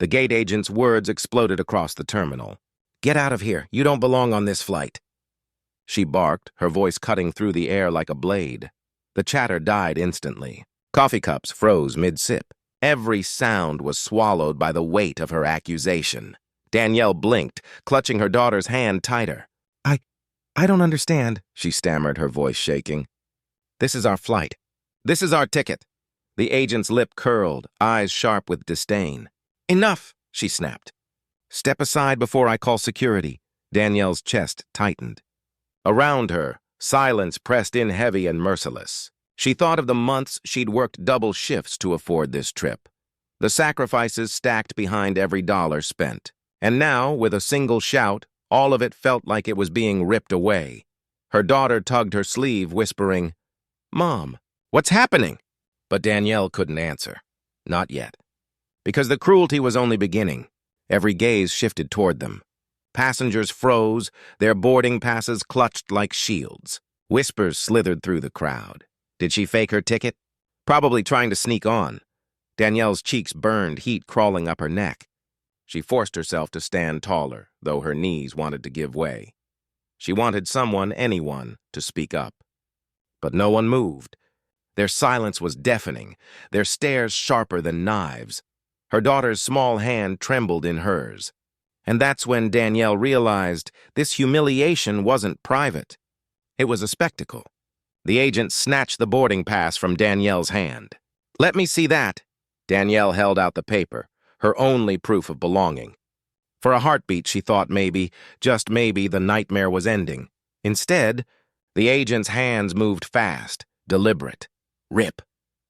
The gate agent's words exploded across the terminal. "Get out of here. You don't belong on this flight." She barked, her voice cutting through the air like a blade. The chatter died instantly. Coffee cups froze mid-sip. Every sound was swallowed by the weight of her accusation. Danielle blinked, clutching her daughter's hand tighter. I don't understand," she stammered, her voice shaking. "This is our flight. This is our ticket." The agent's lip curled, eyes sharp with disdain. "Enough," she snapped. "Step aside before I call security." Danielle's chest tightened. Around her, silence pressed in heavy and merciless. She thought of the months she'd worked double shifts to afford this trip, the sacrifices stacked behind every dollar spent. And now, with a single shout, all of it felt like it was being ripped away. Her daughter tugged her sleeve, whispering, "Mom, what's happening?" But Danielle couldn't answer. Not yet. Because the cruelty was only beginning. Every gaze shifted toward them. Passengers froze, their boarding passes clutched like shields. Whispers slithered through the crowd. Did she fake her ticket? Probably trying to sneak on. Danielle's cheeks burned, heat crawling up her neck. She forced herself to stand taller, though her knees wanted to give way. She wanted someone, anyone, to speak up. But no one moved. Their silence was deafening, their stares sharper than knives. Her daughter's small hand trembled in hers. And that's when Danielle realized this humiliation wasn't private. It was a spectacle. The agent snatched the boarding pass from Danielle's hand. "Let me see that." Danielle held out the paper, her only proof of belonging. For a heartbeat, she thought maybe, just maybe, the nightmare was ending. Instead, the agent's hands moved fast, deliberate. Rip.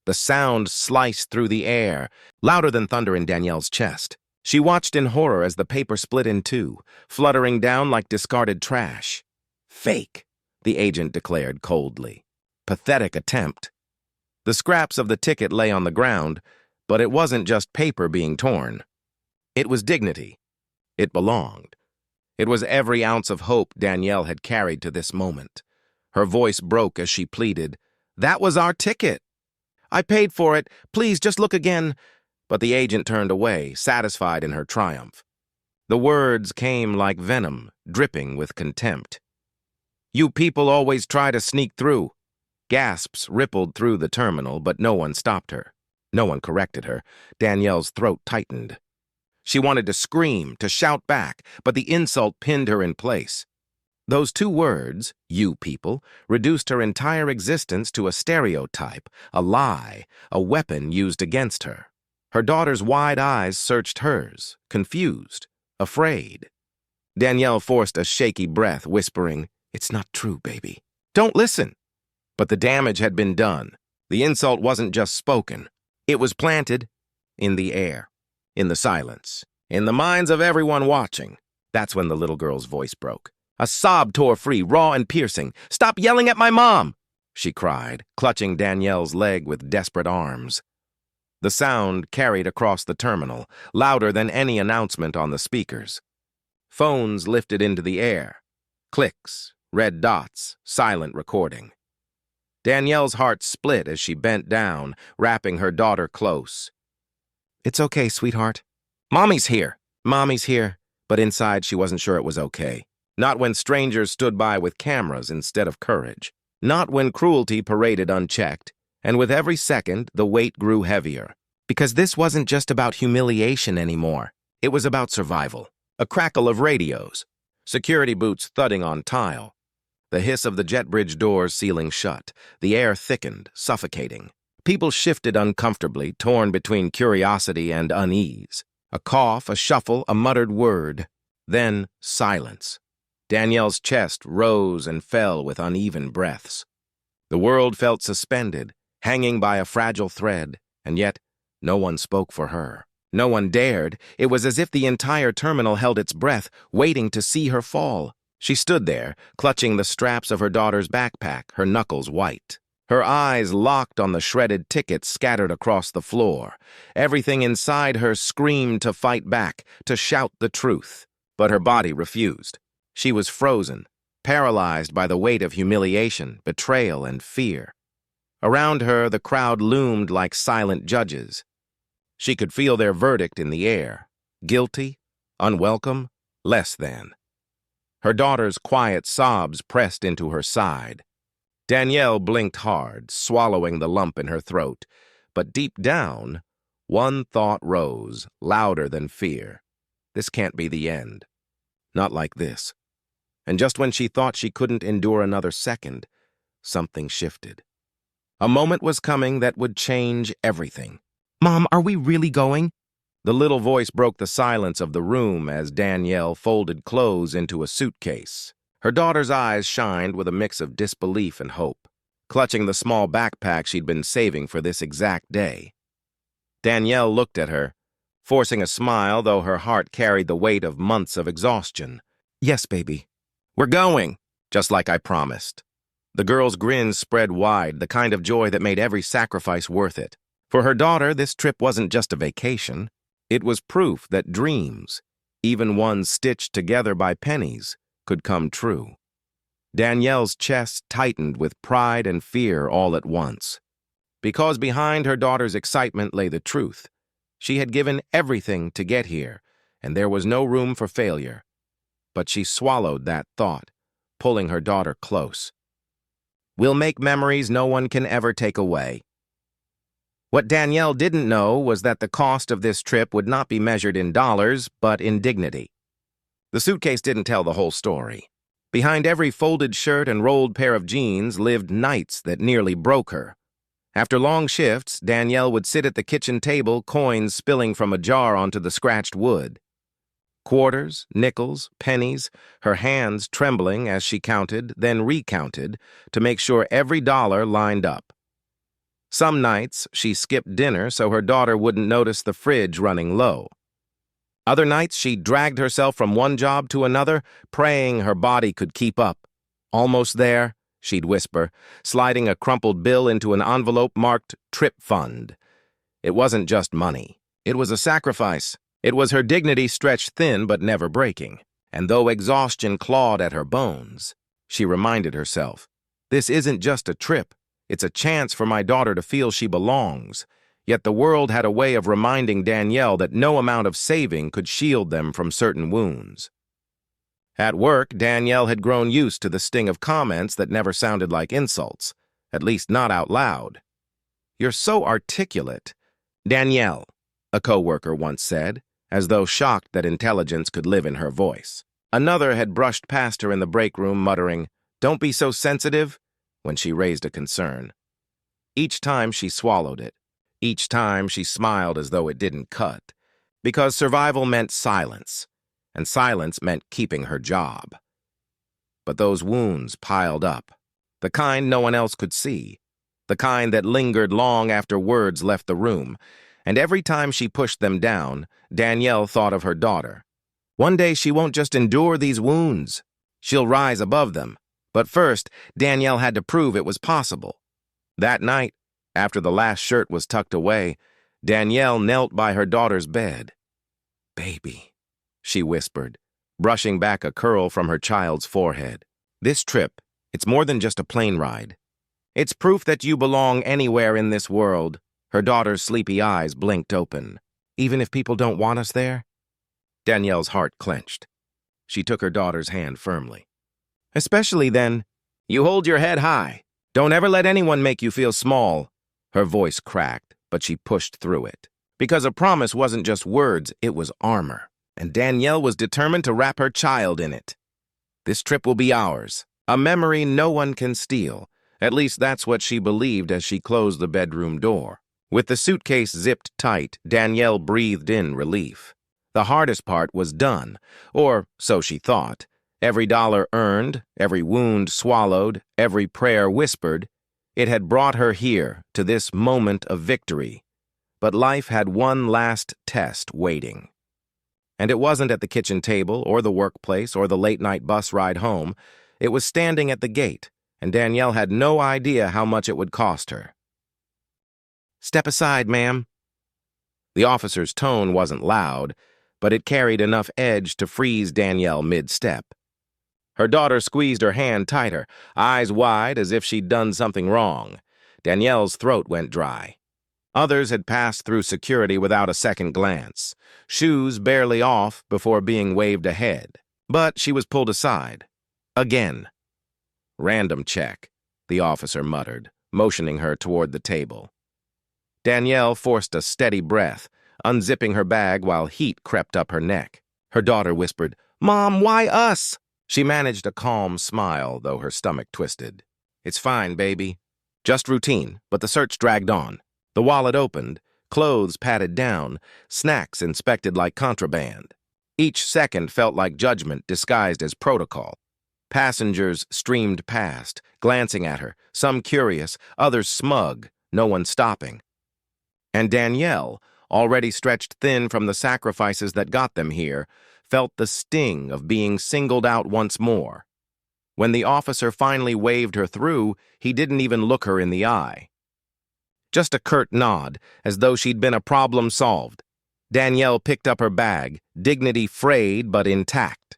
The sound sliced through the air, louder than thunder in Danielle's chest. She watched in horror as the paper split in two, fluttering down like discarded trash. "Fake," the agent declared coldly. Pathetic attempt. The scraps of the ticket lay on the ground, but it wasn't just paper being torn. It was dignity. It belonged. It was every ounce of hope Danielle had carried to this moment. Her voice broke as she pleaded, "That was our ticket. I paid for it. Please, just look again." But the agent turned away, satisfied in her triumph. The words came like venom, dripping with contempt. "You people always try to sneak through." Gasps rippled through the terminal, but no one stopped her. No one corrected her. Danielle's throat tightened. She wanted to scream, to shout back, but the insult pinned her in place. Those two words, "you people," reduced her entire existence to a stereotype, a lie, a weapon used against her. Her daughter's wide eyes searched hers, confused, afraid. Danielle forced a shaky breath, whispering, "It's not true, baby. Don't listen." But the damage had been done. The insult wasn't just spoken. It was planted in the air, in the silence, in the minds of everyone watching. That's when the little girl's voice broke. A sob tore free, raw and piercing. "Stop yelling at my mom!" she cried, clutching Danielle's leg with desperate arms. The sound carried across the terminal, louder than any announcement on the speakers. Phones lifted into the air. Clicks, red dots, silent recording. Danielle's heart split as she bent down, wrapping her daughter close. "It's okay, sweetheart. Mommy's here." Mommy's here, but inside she wasn't sure it was okay. Not when strangers stood by with cameras instead of courage. Not when cruelty paraded unchecked. And with every second, the weight grew heavier. Because this wasn't just about humiliation anymore. It was about survival. A crackle of radios. Security boots thudding on tile. The hiss of the jet bridge doors sealing shut. The air thickened, suffocating. People shifted uncomfortably, torn between curiosity and unease. A cough, a shuffle, a muttered word. Then silence. Danielle's chest rose and fell with uneven breaths. The world felt suspended, hanging by a fragile thread, and yet no one spoke for her. No one dared. It was as if the entire terminal held its breath, waiting to see her fall. She stood there, clutching the straps of her daughter's backpack, her knuckles white. Her eyes locked on the shredded tickets scattered across the floor. Everything inside her screamed to fight back, to shout the truth. But her body refused. She was frozen, paralyzed by the weight of humiliation, betrayal, and fear. Around her, the crowd loomed like silent judges. She could feel their verdict in the air. Guilty, unwelcome, less than. Her daughter's quiet sobs pressed into her side. Danielle blinked hard, swallowing the lump in her throat, but deep down, one thought rose, louder than fear. This can't be the end. Not like this. And just when she thought she couldn't endure another second, something shifted. A moment was coming that would change everything. "Mom, are we really going?" The little voice broke the silence of the room as Danielle folded clothes into a suitcase. Her daughter's eyes shined with a mix of disbelief and hope, clutching the small backpack she'd been saving for this exact day. Danielle looked at her, forcing a smile, though her heart carried the weight of months of exhaustion. "Yes, baby. We're going, just like I promised." The girl's grin spread wide, the kind of joy that made every sacrifice worth it. For her daughter, this trip wasn't just a vacation. It was proof that dreams, even ones stitched together by pennies, could come true. Danielle's chest tightened with pride and fear all at once. Because behind her daughter's excitement lay the truth. She had given everything to get here, and there was no room for failure. But she swallowed that thought, pulling her daughter close. "We'll make memories no one can ever take away." What Danielle didn't know was that the cost of this trip would not be measured in dollars, but in dignity. The suitcase didn't tell the whole story. Behind every folded shirt and rolled pair of jeans lived nights that nearly broke her. After long shifts, Danielle would sit at the kitchen table, coins spilling from a jar onto the scratched wood. Quarters, nickels, pennies, her hands trembling as she counted, then recounted, to make sure every dollar lined up. Some nights, she skipped dinner so her daughter wouldn't notice the fridge running low. Other nights, she dragged herself from one job to another, praying her body could keep up. "Almost there," she'd whisper, sliding a crumpled bill into an envelope marked Trip Fund. It wasn't just money. It was a sacrifice. It was her dignity stretched thin but never breaking. And though exhaustion clawed at her bones, she reminded herself, "This isn't just a trip. It's a chance for my daughter to feel she belongs." Yet the world had a way of reminding Danielle that no amount of saving could shield them from certain wounds. At work, Danielle had grown used to the sting of comments that never sounded like insults, at least not out loud. "You're so articulate, Danielle," a coworker once said, as though shocked that intelligence could live in her voice. Another had brushed past her in the break room, muttering, "Don't be so sensitive," when she raised a concern. Each time she swallowed it. Each time she smiled as though it didn't cut, because survival meant silence, and silence meant keeping her job. But those wounds piled up, the kind no one else could see, the kind that lingered long after words left the room, and every time she pushed them down, Danielle thought of her daughter. One day she won't just endure these wounds, she'll rise above them. But first, Danielle had to prove it was possible. That night, after the last shirt was tucked away, Danielle knelt by her daughter's bed. "Baby," she whispered, brushing back a curl from her child's forehead. "This trip, it's more than just a plane ride. It's proof that you belong anywhere in this world." Her daughter's sleepy eyes blinked open. "Even if people don't want us there?" Danielle's heart clenched. She took her daughter's hand firmly. "Especially then, you hold your head high. Don't ever let anyone make you feel small." Her voice cracked, but she pushed through it. Because a promise wasn't just words, it was armor. And Danielle was determined to wrap her child in it. This trip will be ours, a memory no one can steal. At least that's what she believed as she closed the bedroom door. With the suitcase zipped tight, Danielle breathed in relief. The hardest part was done, or so she thought. Every dollar earned, every wound swallowed, every prayer whispered, it had brought her here to this moment of victory. But life had one last test waiting. And it wasn't at the kitchen table or the workplace or the late-night bus ride home. It was standing at the gate, and Danielle had no idea how much it would cost her. "Step aside, ma'am." The officer's tone wasn't loud, but it carried enough edge to freeze Danielle mid-step. Her daughter squeezed her hand tighter, eyes wide as if she'd done something wrong. Danielle's throat went dry. Others had passed through security without a second glance, shoes barely off before being waved ahead. But she was pulled aside. Again. "Random check," the officer muttered, motioning her toward the table. Danielle forced a steady breath, unzipping her bag while heat crept up her neck. Her daughter whispered, "Mom, why us?" She managed a calm smile, though her stomach twisted. "It's fine, baby. Just routine," but the search dragged on. The wallet opened, clothes patted down, snacks inspected like contraband. Each second felt like judgment disguised as protocol. Passengers streamed past, glancing at her, some curious, others smug, no one stopping. And Danielle, already stretched thin from the sacrifices that got them here, felt the sting of being singled out once more. When the officer finally waved her through, he didn't even look her in the eye. Just a curt nod, as though she'd been a problem solved. Danielle picked up her bag, dignity frayed but intact.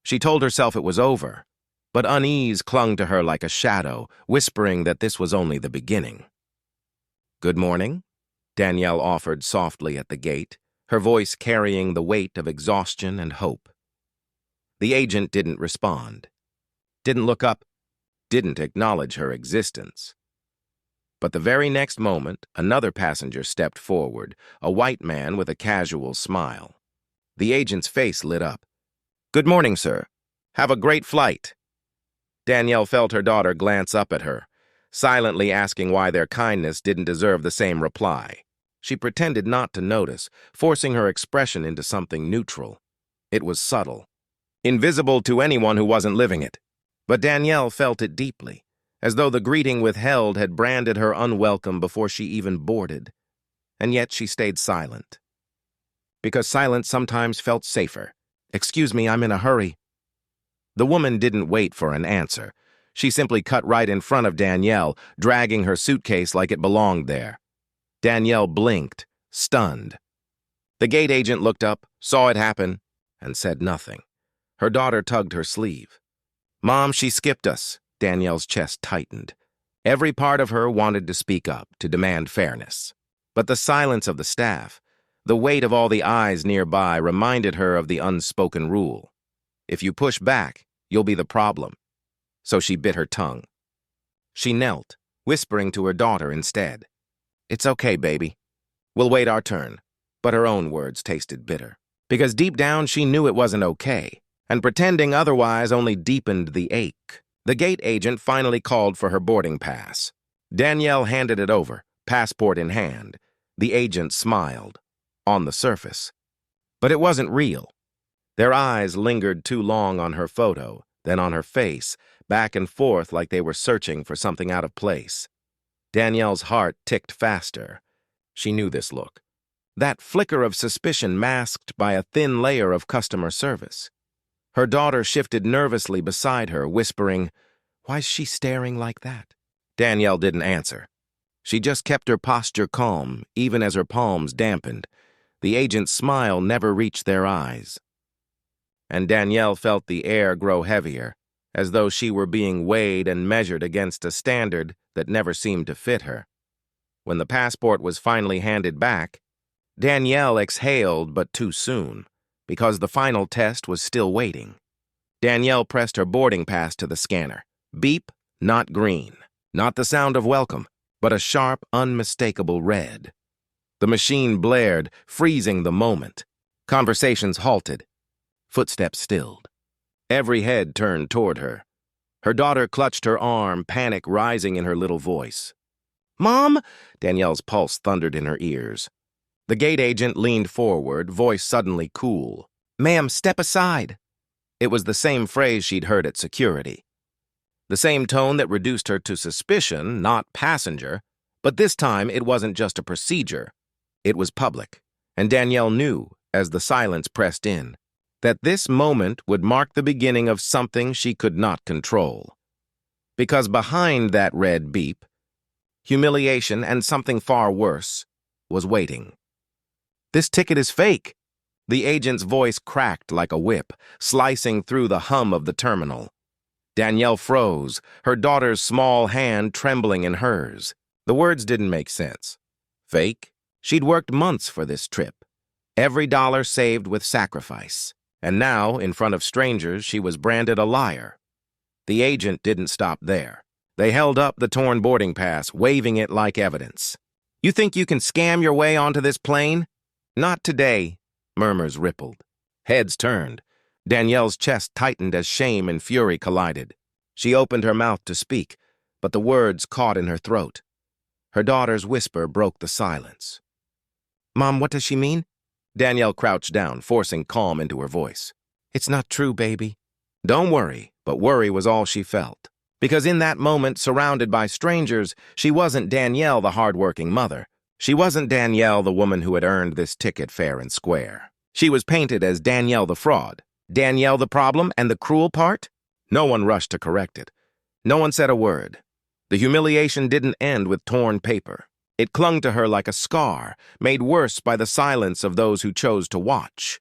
She told herself it was over, but unease clung to her like a shadow, whispering that this was only the beginning. "Good morning," Danielle offered softly at the gate, her voice carrying the weight of exhaustion and hope. The agent didn't respond, didn't look up, didn't acknowledge her existence. But the very next moment, another passenger stepped forward, a white man with a casual smile. The agent's face lit up. "Good morning, sir. Have a great flight." Danielle felt her daughter glance up at her, silently asking why their kindness didn't deserve the same reply. She pretended not to notice, forcing her expression into something neutral. It was subtle, invisible to anyone who wasn't living it. But Danielle felt it deeply, as though the greeting withheld had branded her unwelcome before she even boarded. And yet she stayed silent. Because silence sometimes felt safer. "Excuse me, I'm in a hurry." The woman didn't wait for an answer. She simply cut right in front of Danielle, dragging her suitcase like it belonged there. Danielle blinked, stunned. The gate agent looked up, saw it happen, and said nothing. Her daughter tugged her sleeve. "Mom, she skipped us." Danielle's chest tightened. Every part of her wanted to speak up, to demand fairness. But the silence of the staff, the weight of all the eyes nearby, reminded her of the unspoken rule. If you push back, you'll be the problem. So she bit her tongue. She knelt, whispering to her daughter instead. "It's okay, baby. We'll wait our turn." But her own words tasted bitter. Because deep down she knew it wasn't okay, and pretending otherwise only deepened the ache. The gate agent finally called for her boarding pass. Danielle handed it over, passport in hand. The agent smiled, on the surface. But it wasn't real. Their eyes lingered too long on her photo, then on her face, back and forth like they were searching for something out of place. Danielle's heart ticked faster. She knew this look. That flicker of suspicion masked by a thin layer of customer service. Her daughter shifted nervously beside her, whispering, "Why's she staring like that?" Danielle didn't answer. She just kept her posture calm, even as her palms dampened. The agent's smile never reached their eyes. And Danielle felt the air grow heavier, as though she were being weighed and measured against a standard that never seemed to fit her. When the passport was finally handed back, Danielle exhaled, but too soon, because the final test was still waiting. Danielle pressed her boarding pass to the scanner. Beep, not green. Not the sound of welcome, but a sharp, unmistakable red. The machine blared, freezing the moment. Conversations halted. Footsteps stilled. Every head turned toward her. Her daughter clutched her arm, panic rising in her little voice. "Mom!" Danielle's pulse thundered in her ears. The gate agent leaned forward, voice suddenly cool. "Ma'am, step aside." It was the same phrase she'd heard at security. The same tone that reduced her to suspicion, not passenger, but this time it wasn't just a procedure. It was public, and Danielle knew, as the silence pressed in, that this moment would mark the beginning of something she could not control. Because behind that red beep, humiliation and something far worse was waiting. "This ticket is fake." The agent's voice cracked like a whip, slicing through the hum of the terminal. Danielle froze, her daughter's small hand trembling in hers. The words didn't make sense. Fake? She'd worked months for this trip. Every dollar saved with sacrifice. And now, in front of strangers, she was branded a liar. The agent didn't stop there. They held up the torn boarding pass, waving it like evidence. "You think you can scam your way onto this plane?" "Not today," murmurs rippled. Heads turned. Danielle's chest tightened as shame and fury collided. She opened her mouth to speak, but the words caught in her throat. Her daughter's whisper broke the silence. "Mom, what does she mean?" Danielle crouched down, forcing calm into her voice. "It's not true, baby." Don't worry, but worry was all she felt. Because in that moment, surrounded by strangers, she wasn't Danielle, the hardworking mother. She wasn't Danielle, the woman who had earned this ticket fair and square. She was painted as Danielle the fraud. Danielle the problem, and the cruel part? No one rushed to correct it. No one said a word. The humiliation didn't end with torn paper. It clung to her like a scar, made worse by the silence of those who chose to watch.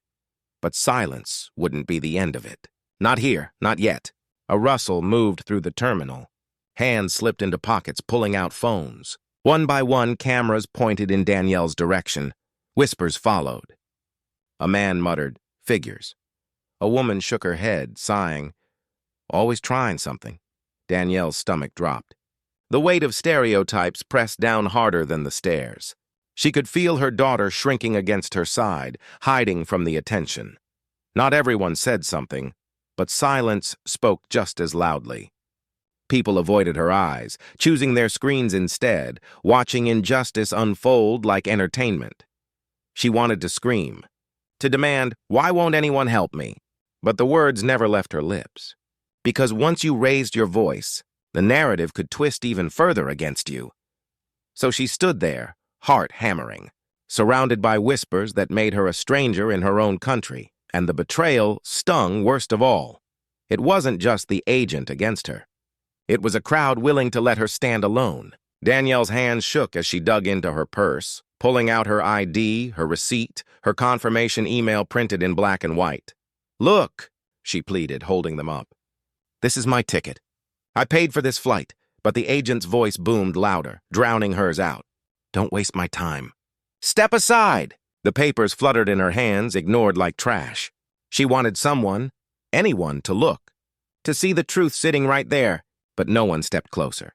But silence wouldn't be the end of it. Not here, not yet. A rustle moved through the terminal. Hands slipped into pockets, pulling out phones. One by one, cameras pointed in Danielle's direction. Whispers followed. A man muttered, "Figures." A woman shook her head, sighing. "Always trying something." Danielle's stomach dropped. The weight of stereotypes pressed down harder than the stares. She could feel her daughter shrinking against her side, hiding from the attention. Not everyone said something, but silence spoke just as loudly. People avoided her eyes, choosing their screens instead, watching injustice unfold like entertainment. She wanted to scream, to demand, "Why won't anyone help me?" But the words never left her lips. Because once you raised your voice, the narrative could twist even further against you. So she stood there, heart hammering, surrounded by whispers that made her a stranger in her own country, and the betrayal stung worst of all. It wasn't just the agent against her. It was a crowd willing to let her stand alone. Danielle's hands shook as she dug into her purse, pulling out her ID, her receipt, her confirmation email printed in black and white. "Look," she pleaded, holding them up. "This is my ticket. I paid for this flight," but the agent's voice boomed louder, drowning hers out. "Don't waste my time." "Step aside!" The papers fluttered in her hands, ignored like trash. She wanted someone, anyone, to look, to see the truth sitting right there, but no one stepped closer.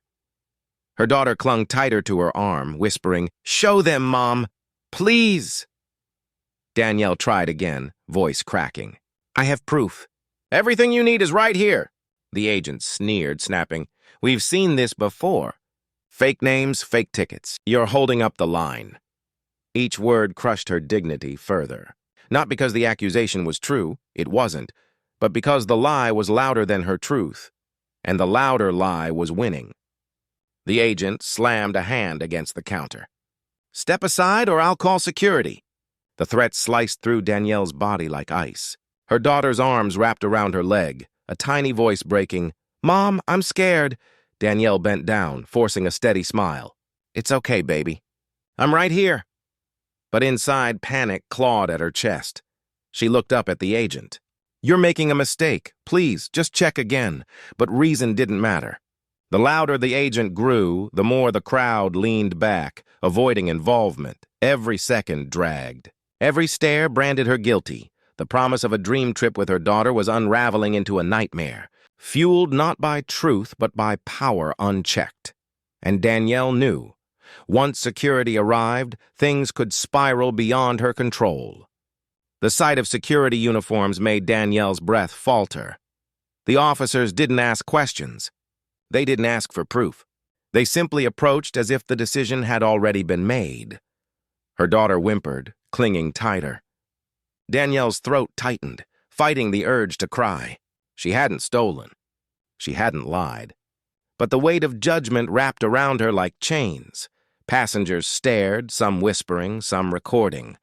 Her daughter clung tighter to her arm, whispering, "Show them, Mom! Please!" Danielle tried again, voice cracking. "I have proof." "Everything you need is right here." The agent sneered, snapping, "We've seen this before. Fake names, fake tickets. You're holding up the line." Each word crushed her dignity further. Not because the accusation was true, it wasn't, but because the lie was louder than her truth, and the louder lie was winning. The agent slammed a hand against the counter. "Step aside or I'll call security." The threat sliced through Danielle's body like ice. Her daughter's arms wrapped around her leg, a tiny voice breaking, "Mom, I'm scared." Danielle bent down, forcing a steady smile. "It's okay, baby. I'm right here." But inside, panic clawed at her chest. She looked up at the agent. "You're making a mistake. Please, just check again." But reason didn't matter. The louder the agent grew, the more the crowd leaned back, avoiding involvement. Every second dragged. Every stare branded her guilty. The promise of a dream trip with her daughter was unraveling into a nightmare, fueled not by truth but by power unchecked. And Danielle knew. Once security arrived, things could spiral beyond her control. The sight of security uniforms made Danielle's breath falter. The officers didn't ask questions. They didn't ask for proof. They simply approached as if the decision had already been made. Her daughter whimpered, clinging tighter. Danielle's throat tightened, fighting the urge to cry. She hadn't stolen. She hadn't lied. But the weight of judgment wrapped around her like chains. Passengers stared, some whispering, some recording.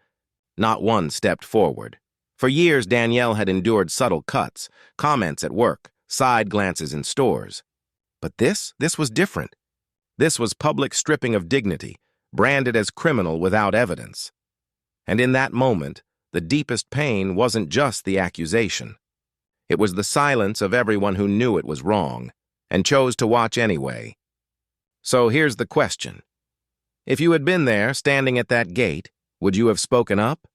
Not one stepped forward. For years, Danielle had endured subtle cuts, comments at work, side glances in stores. But this was different. This was public stripping of dignity, branded as criminal without evidence. And in that moment, the deepest pain wasn't just the accusation. It was the silence of everyone who knew it was wrong and chose to watch anyway. So here's the question. If you had been there, standing at that gate, would you have spoken up?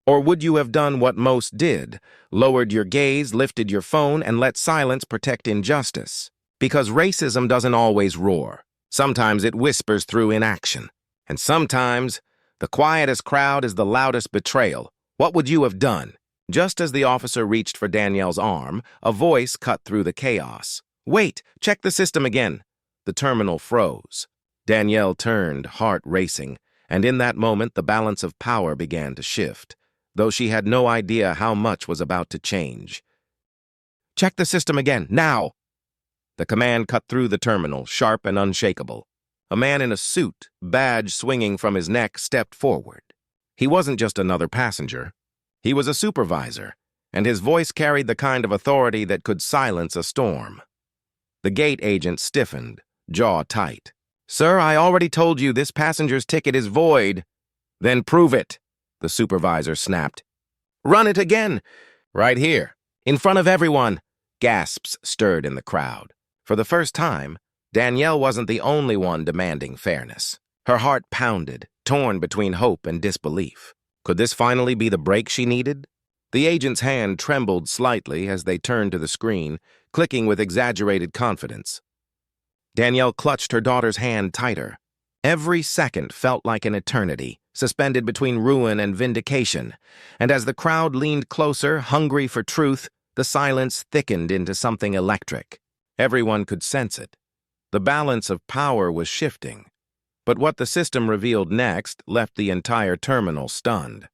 Or would you have done what most did, lowered your gaze, lifted your phone, and let silence protect injustice? Because racism doesn't always roar. Sometimes it whispers through inaction. And sometimes, the quietest crowd is the loudest betrayal. What would you have done? Just as the officer reached for Danielle's arm, a voice cut through the chaos. Wait, check the system again. The terminal froze. Danielle turned, heart racing, and in that moment the balance of power began to shift, though she had no idea how much was about to change. Check the system again, now! The command cut through the terminal, sharp and unshakable. A man in a suit, badge swinging from his neck, stepped forward. He wasn't just another passenger. He was a supervisor, and his voice carried the kind of authority that could silence a storm. The gate agent stiffened, jaw tight. Sir, I already told you this passenger's ticket is void. Then prove it, the supervisor snapped. Run it again. Right here, in front of everyone. Gasps stirred in the crowd. For the first time, Danielle wasn't the only one demanding fairness. Her heart pounded, torn between hope and disbelief. Could this finally be the break she needed? The agent's hand trembled slightly as they turned to the screen, clicking with exaggerated confidence. Danielle clutched her daughter's hand tighter. Every second felt like an eternity, suspended between ruin and vindication, and as the crowd leaned closer, hungry for truth, the silence thickened into something electric. Everyone could sense it. The balance of power was shifting. But what the system revealed next left the entire terminal stunned.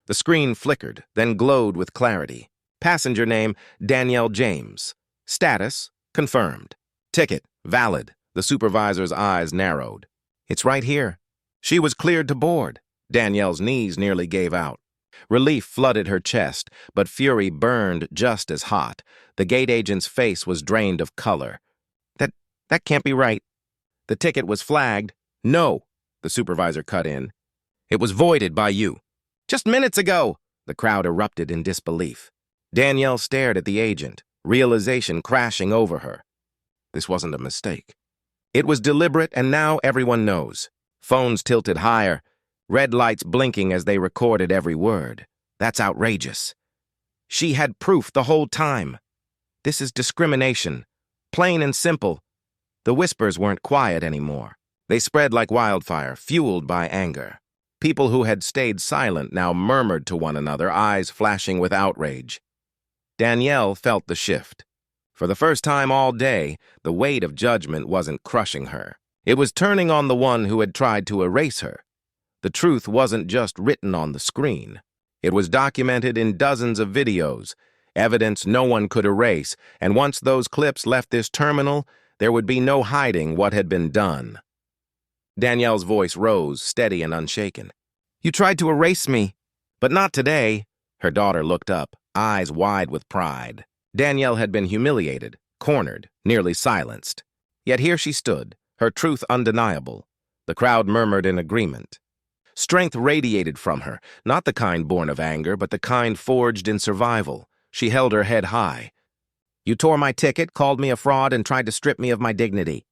The screen flickered, then glowed with clarity. Passenger name, Danielle James. Status, confirmed. Ticket, valid. The supervisor's eyes narrowed. It's right here. She was cleared to board. Danielle's knees nearly gave out. Relief flooded her chest, but fury burned just as hot. The gate agent's face was drained of color. That can't be right. The ticket was flagged. No, the supervisor cut in. It was voided by you. Just minutes ago! The crowd erupted in disbelief. Danielle stared at the agent, realization crashing over her. This wasn't a mistake. It was deliberate, and now everyone knows. Phones tilted higher, red lights blinking as they recorded every word. That's outrageous. She had proof the whole time. This is discrimination. Plain and simple. The whispers weren't quiet anymore. They spread like wildfire, fueled by anger. People who had stayed silent now murmured to one another, eyes flashing with outrage. Danielle felt the shift. For the first time all day, the weight of judgment wasn't crushing her. It was turning on the one who had tried to erase her. The truth wasn't just written on the screen. It was documented in dozens of videos, evidence no one could erase, and once those clips left this terminal, there would be no hiding what had been done. Danielle's voice rose, steady and unshaken. You tried to erase me, but not today. Her daughter looked up, eyes wide with pride. Danielle had been humiliated, cornered, nearly silenced. Yet here she stood, her truth undeniable. The crowd murmured in agreement. Strength radiated from her, not the kind born of anger, but the kind forged in survival. She held her head high. You tore my ticket, called me a fraud, and tried to strip me of my dignity.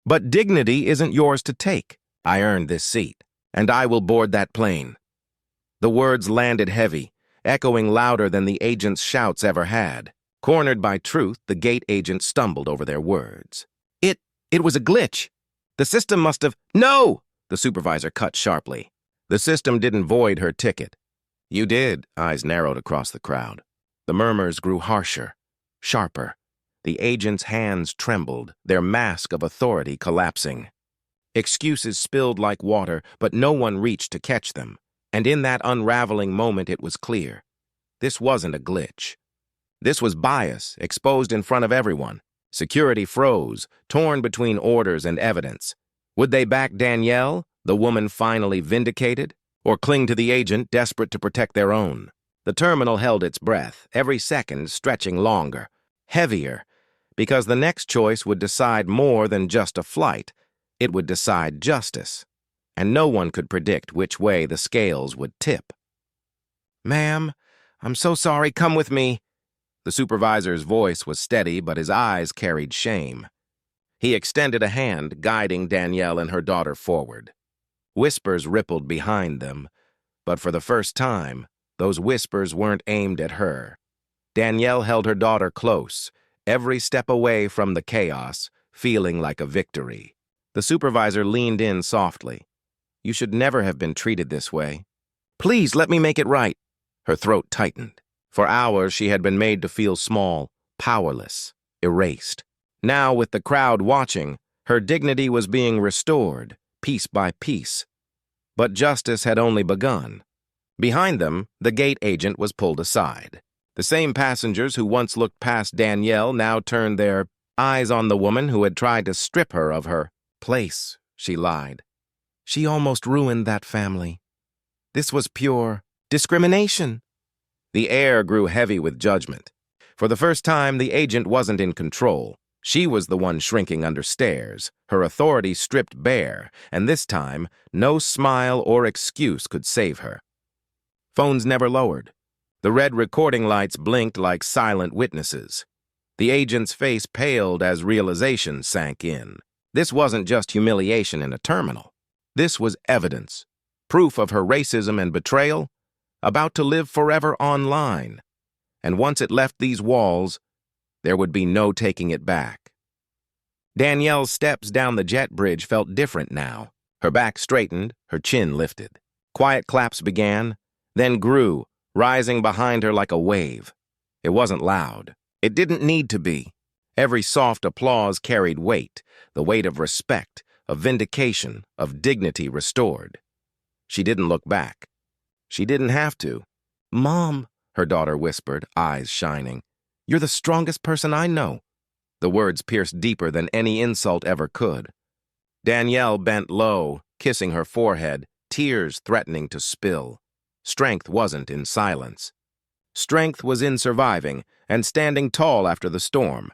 But dignity isn't yours to take. I earned this seat, and I will board that plane. The words landed heavy, echoing louder than the agent's shouts ever had. Cornered by truth, the gate agent stumbled over their words. It was a glitch. The system must have— No! The supervisor cut sharply. The system didn't void her ticket. You did, eyes narrowed across the crowd. The murmurs grew harsher, sharper. The agent's hands trembled, their mask of authority collapsing. Excuses spilled like water, but no one reached to catch them. And in that unraveling moment it was clear. This wasn't a glitch. This was bias, exposed in front of everyone. Security froze, torn between orders and evidence. Would they back Danielle, the woman finally vindicated, or cling to the agent, desperate to protect their own? The terminal held its breath, every second stretching longer, heavier, because the next choice would decide more than just a flight. It would decide justice, and no one could predict which way the scales would tip. Ma'am, I'm so sorry, come with me. The supervisor's voice was steady, but his eyes carried shame. He extended a hand, guiding Danielle and her daughter forward. Whispers rippled behind them, but for the first time, those whispers weren't aimed at her. Danielle held her daughter close, every step away from the chaos, feeling like a victory. The supervisor leaned in softly. "You should never have been treated this way. Please let me make it right." Her throat tightened. For hours, she had been made to feel small, powerless, erased. Now, with the crowd watching, her dignity was being restored, piece by piece. But justice had only begun. Behind them, the gate agent was pulled aside. The same passengers who once looked past Danielle now turned their eyes on the woman who had tried to strip her of her place, she lied. She almost ruined that family. This was pure discrimination. The air grew heavy with judgment. For the first time, the agent wasn't in control. She was the one shrinking under stares, her authority stripped bare, and this time, no smile or excuse could save her. Phones never lowered. The red recording lights blinked like silent witnesses. The agent's face paled as realization sank in. This wasn't just humiliation in a terminal. This was evidence, proof of her racism and betrayal, about to live forever online. And once it left these walls, there would be no taking it back. Danielle's steps down the jet bridge felt different now. Her back straightened, her chin lifted. Quiet claps began, then grew, rising behind her like a wave. It wasn't loud. It didn't need to be. Every soft applause carried weight, the weight of respect, of vindication, of dignity restored. She didn't look back. She didn't have to. "Mom," her daughter whispered, eyes shining, "you're the strongest person I know." The words pierced deeper than any insult ever could. Danielle bent low, kissing her forehead, tears threatening to spill. Strength wasn't in silence. Strength was in surviving and standing tall after the storm.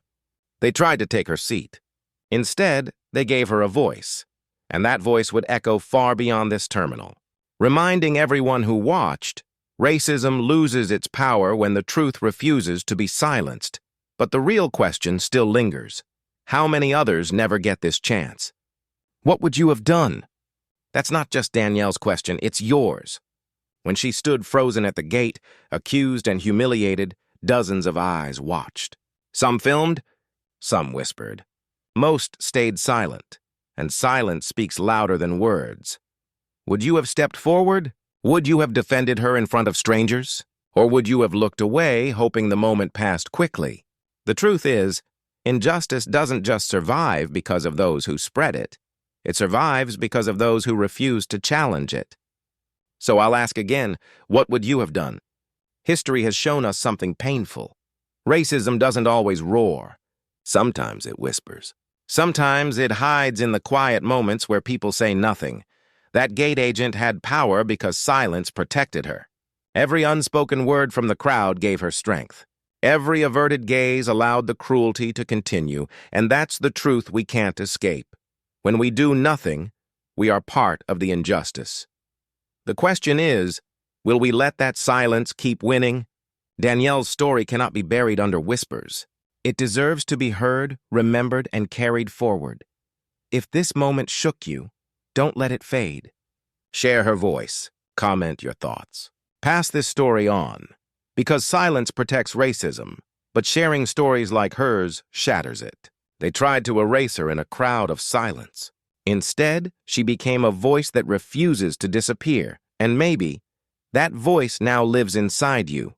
They tried to take her seat. Instead, they gave her a voice, and that voice would echo far beyond this terminal, reminding everyone who watched, racism loses its power when the truth refuses to be silenced. But the real question still lingers. How many others never get this chance? What would you have done? That's not just Danielle's question, it's yours. When she stood frozen at the gate, accused and humiliated, dozens of eyes watched. Some filmed, some whispered. Most stayed silent, and silence speaks louder than words. Would you have stepped forward? Would you have defended her in front of strangers? Or would you have looked away, hoping the moment passed quickly? The truth is, injustice doesn't just survive because of those who spread it. It survives because of those who refuse to challenge it. So I'll ask again, what would you have done? History has shown us something painful. Racism doesn't always roar. Sometimes it whispers. Sometimes it hides in the quiet moments where people say nothing. That gate agent had power because silence protected her. Every unspoken word from the crowd gave her strength. Every averted gaze allowed the cruelty to continue, and that's the truth we can't escape. When we do nothing, we are part of the injustice. The question is, will we let that silence keep winning? Danielle's story cannot be buried under whispers. It deserves to be heard, remembered, and carried forward. If this moment shook you, don't let it fade. Share her voice. Comment your thoughts. Pass this story on. Because silence protects racism, but sharing stories like hers shatters it. They tried to erase her in a crowd of silence. Instead, she became a voice that refuses to disappear, and maybe that voice now lives inside you,